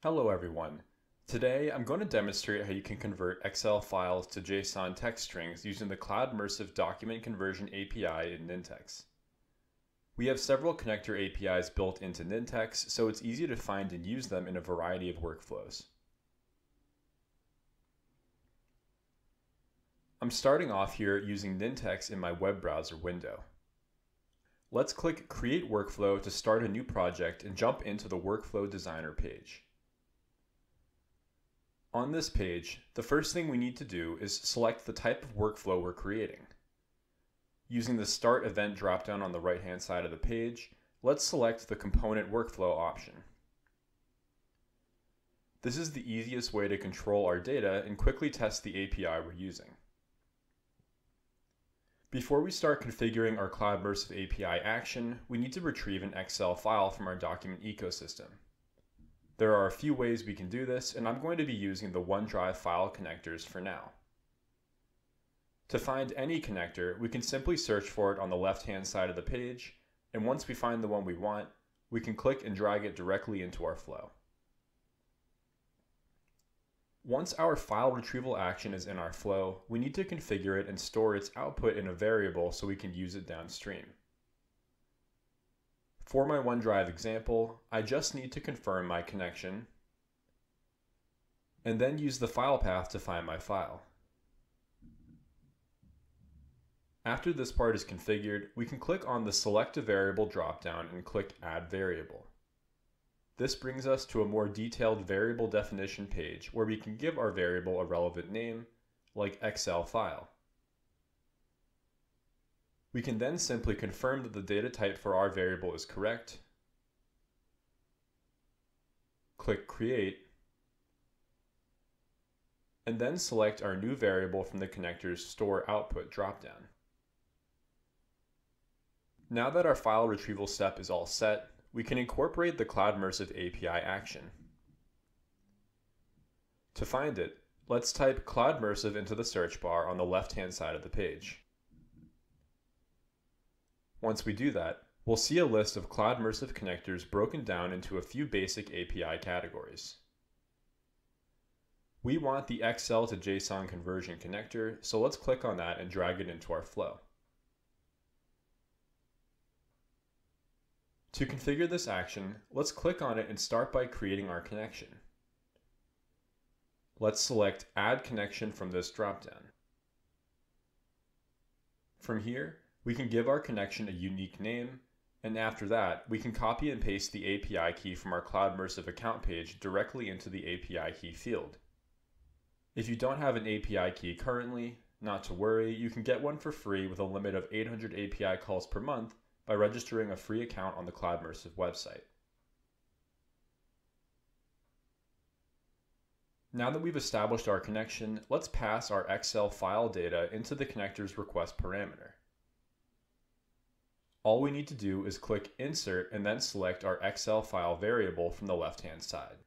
Hello everyone. Today I'm going to demonstrate how you can convert Excel files to JSON text strings using the Cloudmersive Document Conversion API in Nintex. We have several connector APIs built into Nintex, so it's easy to find and use them in a variety of workflows. I'm starting off here using Nintex in my web browser window. Let's click Create Workflow to start a new project and jump into the Workflow Designer page. On this page, the first thing we need to do is select the type of workflow we're creating. Using the Start Event dropdown on the right-hand side of the page, let's select the Component Workflow option. This is the easiest way to control our data and quickly test the API we're using. Before we start configuring our Cloudmersive API action, we need to retrieve an Excel file from our document ecosystem. There are a few ways we can do this, and I'm going to be using the OneDrive file connectors for now. To find any connector, we can simply search for it on the left-hand side of the page, and once we find the one we want, we can click and drag it directly into our flow. Once our file retrieval action is in our flow, we need to configure it and store its output in a variable so we can use it downstream. For my OneDrive example, I just need to confirm my connection and then use the file path to find my file. After this part is configured, we can click on the Select a Variable dropdown and click Add Variable. This brings us to a more detailed variable definition page where we can give our variable a relevant name, like Excel file. We can then simply confirm that the data type for our variable is correct, click Create, and then select our new variable from the connector's Store Output dropdown. Now that our file retrieval step is all set, we can incorporate the Cloudmersive API action. To find it, let's type Cloudmersive into the search bar on the left-hand side of the page. Once we do that, we'll see a list of Cloudmersive connectors broken down into a few basic API categories. We want the Excel to JSON conversion connector, so let's click on that and drag it into our flow. To configure this action, let's click on it and start by creating our connection. Let's select Add Connection from this dropdown. From here, we can give our connection a unique name, and after that, we can copy and paste the API key from our Cloudmersive account page directly into the API key field. If you don't have an API key currently, not to worry, you can get one for free with a limit of 800 API calls per month by registering a free account on the Cloudmersive website. Now that we've established our connection, let's pass our Excel file data into the connector's request parameter. All we need to do is click Insert and then select our Excel file variable from the left-hand side.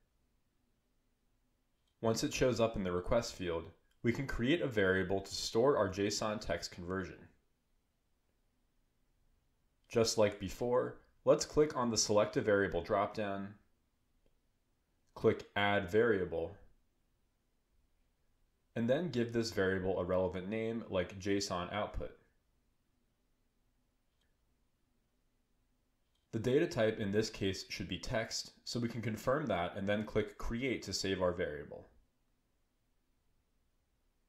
Once it shows up in the request field, we can create a variable to store our JSON text conversion. Just like before, let's click on the Select a Variable dropdown, click Add Variable, and then give this variable a relevant name like JSON output. The data type in this case should be text, so we can confirm that and then click Create to save our variable.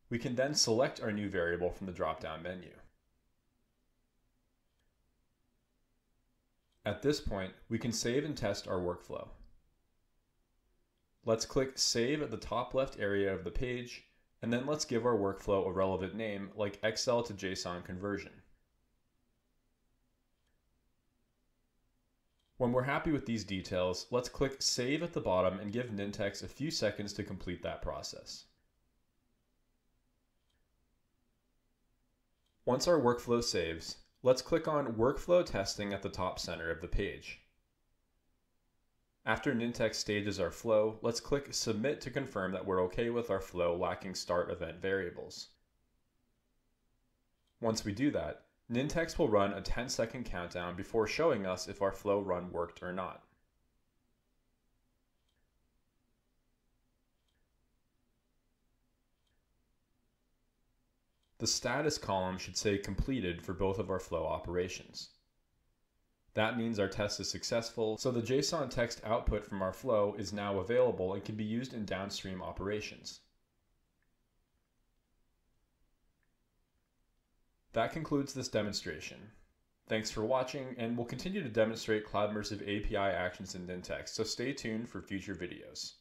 We can then select our new variable from the drop-down menu. At this point, we can save and test our workflow. Let's click Save at the top left area of the page, and then let's give our workflow a relevant name like Excel to JSON conversion. When we're happy with these details, let's click Save at the bottom and give Nintex a few seconds to complete that process. Once our workflow saves, let's click on Workflow Testing at the top center of the page. After Nintex stages our flow, let's click Submit to confirm that we're okay with our flow lacking start event variables. Once we do that, Nintex will run a 10-second countdown before showing us if our flow run worked or not. The status column should say completed for both of our flow operations. That means our test is successful, so the JSON text output from our flow is now available and can be used in downstream operations. That concludes this demonstration. Thanks for watching, and we'll continue to demonstrate Cloudmersive API actions in Nintex, so stay tuned for future videos.